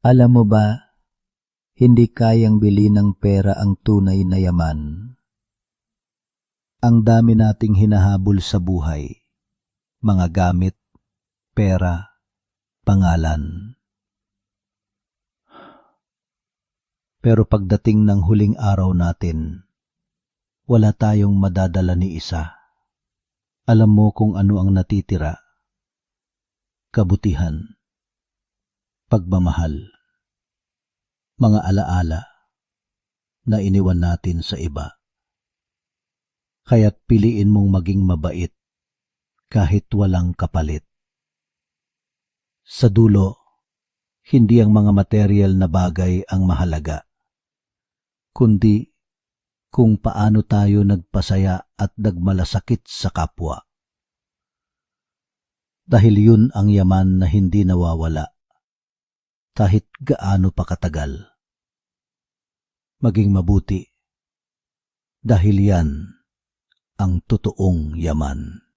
Alam mo ba, hindi kayang bili ng pera ang tunay na yaman. Ang dami nating hinahabol sa buhay, mga gamit, pera, pangalan. Pero pagdating ng huling araw natin, wala tayong madadala ni isa. Alam mo kung ano ang natitira? Kabutihan, pagmamahal, mga alaala na iniwan natin sa iba. Kaya't piliin mong maging mabait kahit walang kapalit. Sa dulo, hindi ang mga material na bagay ang mahalaga, kundi kung paano tayo nagpasaya at nagmalasakit sa kapwa. Dahil yun ang yaman na hindi nawawala, kahit gaano pa katagal. Maging mabuti, dahil yan ang totoong yaman.